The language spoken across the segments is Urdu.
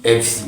FC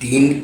3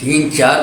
3-4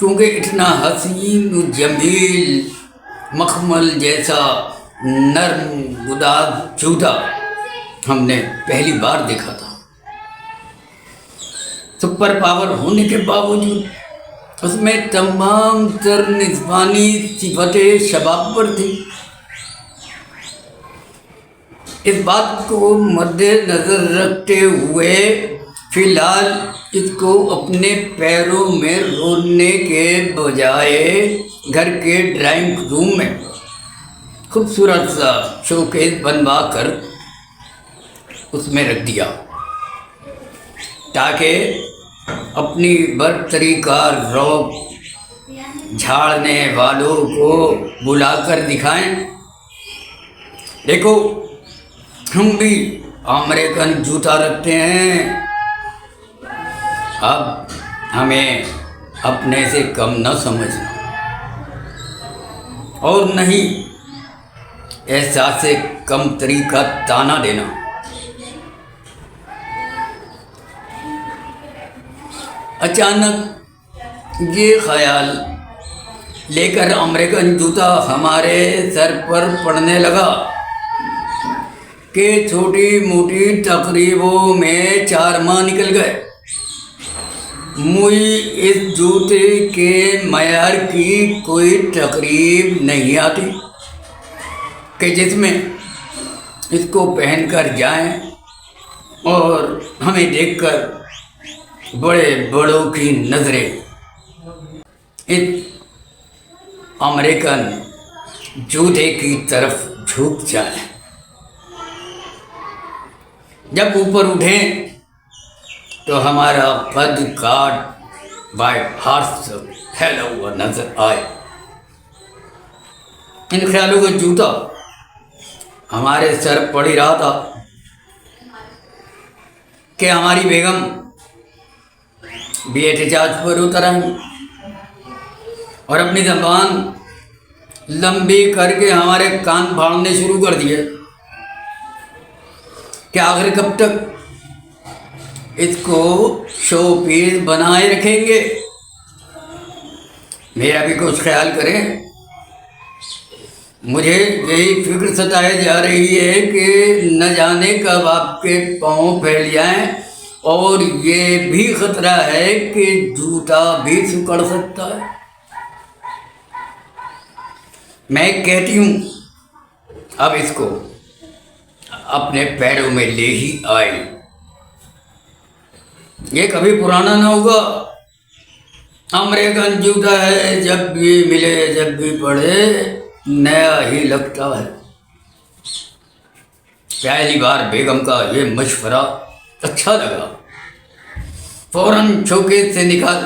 کیونکہ اتنا حسین و جمیل مخمل جیسا نرم گداز جوتا ہم نے پہلی بار دیکھا تھا۔ سپر پاور ہونے کے باوجود اس میں تمام تر نسوانی صفتیں شباب پر تھی۔ اس بات کو مد نظر رکھتے ہوئے فی الحال اس کو اپنے پیروں میں رونے کے بجائے گھر کے ڈرائنگ روم میں خوبصورت سا شوکیس بنوا کر اس میں رکھ دیا تاکہ اپنی برتری کا رعب جھاڑنے والوں کو بلا کر دکھائیں، دیکھو ہم بھی امریکن جوتا رکھتے ہیں، اب ہمیں اپنے سے کم نہ سمجھنا اور نہیں احساس کم تری کا تانا دینا۔ اچانک یہ خیال لے کر امریکن جوتا ہمارے سر پر پڑنے لگا کہ چھوٹی موٹی تقریبوں میں 4 ماہ نکل گئے، مجھے اس جوتے کے معیار کی کوئی تقریب نہیں آتی کہ جس میں اس کو پہن کر جائیں اور ہمیں دیکھ کر بڑے بڑوں کی نظریں اس امریکن جوتے کی طرف جھک جائیں۔ جب اوپر اٹھیں تو ہمارا قد کاٹ بائی ہارس پھیلا ہوا نظر آئے۔ ان خیالوں کا جوتا ہمارے سر پڑ ہی رہا تھا کہ ہماری بیگم بھی احتجاج پر اتر آئی اور اپنی زبان لمبی کر کے ہمارے کان پھاڑنے شروع کر دیے کہ آخر کب تک اس کو شو پیس بنائے رکھیں گے۔ میرا بھی کچھ خیال کریں، مجھے یہی فکر ستائے جا رہی ہے کہ نہ جانے کب آپ کے پاؤں پھیل جائیں اور یہ بھی خطرہ ہے کہ جوتا بھی سکڑ سکتا ہے۔ میں کہتی ہوں اب اس کو اپنے پیروں میں لے ہی آئے، یہ کبھی پرانا نہ ہوگا۔ امریکن جوتا ہے، جب بھی ملے جب بھی پڑھے نیا ہی لگتا ہے۔ پہلی بار بیگم کا یہ مشورہ اچھا لگا، فوراً شوکیس سے نکال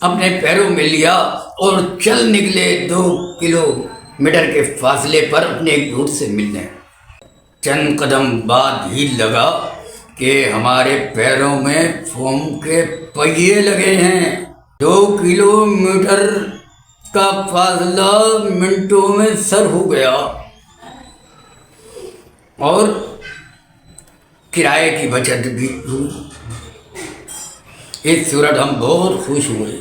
اپنے پیروں میں لیا اور چل نکلے 2 کلومیٹر کے فاصلے پر اپنے ایک دوست سے ملنے۔ چند قدم بعد ہی لگا کہ ہمارے پیروں میں فوم کے پہیے لگے ہیں۔ 2 کلومیٹر کا فاصلہ منٹوں میں سر ہو گیا اور کرائے کی بچت بھی ہوئی۔ اس صورت ہم بہت خوش ہوئے۔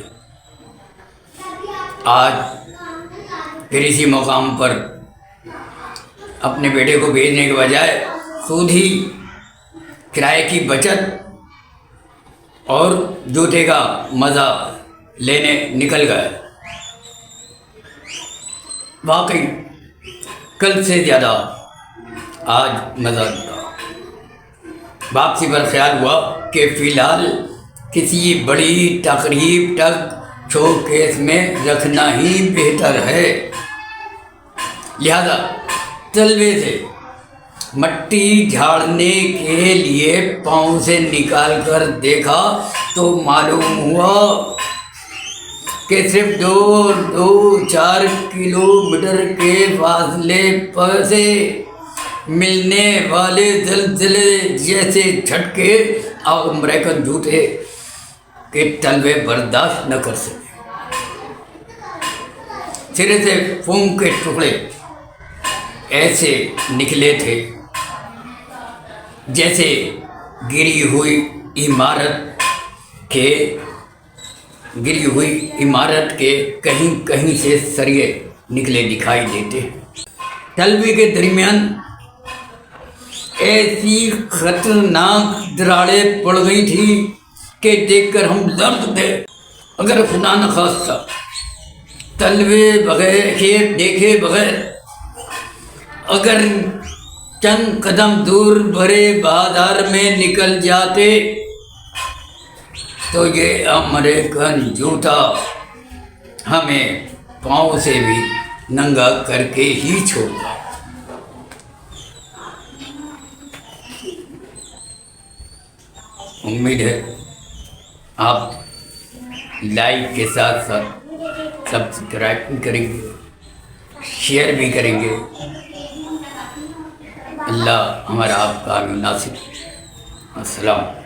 آج پھر اسی مقام پر اپنے بیٹے کو بھیجنے کے بجائے خود ہی کرائے کی بچت اور جوتے کا مزہ لینے نکل گئے۔ واقعی کل سے زیادہ آج مزہ لیا۔ واپسی پر خیال ہوا کہ فی الحال کسی بڑی تقریب تک شو کیس میں رکھنا ہی بہتر ہے، لہذا تلوے سے مٹی جھاڑنے کے لیے پاؤں سے نکال کر دیکھا تو معلوم ہوا کہ صرف 4 کلومیٹر کے فاصلے پر سے ملنے والے زلزلے جیسے جھٹکے امریکن جوتے کے تلوے برداشت نہ کر سکے۔ سرے سے فوم کے ٹکڑے ایسے نکلے تھے جیسے گری ہوئی عمارت کے گری ہوئی عمارت کے کہیں کہیں سے سریے نکلے دکھائی دیتے ہیں۔ تلوے کے درمیان ایسی خطرناک دراڑیں پڑ گئی تھی کہ دیکھ کر ہم لرز گئے۔ اگر خدا نخواستہ تلوے بغیر کھیت دیکھے بغیر اگر چند قدم دور بھرے بازار میں نکل جاتے تو یہ امریکن جوتا ہمیں پاؤں سے بھی ننگا کر کے ہی چھوڑا۔ امید ہے آپ لائک کے ساتھ ساتھ سبسکرائب بھی کریں گے، شیئر بھی کریں گے۔ اللہ ہمارا آپ کا ناصر۔ السلام۔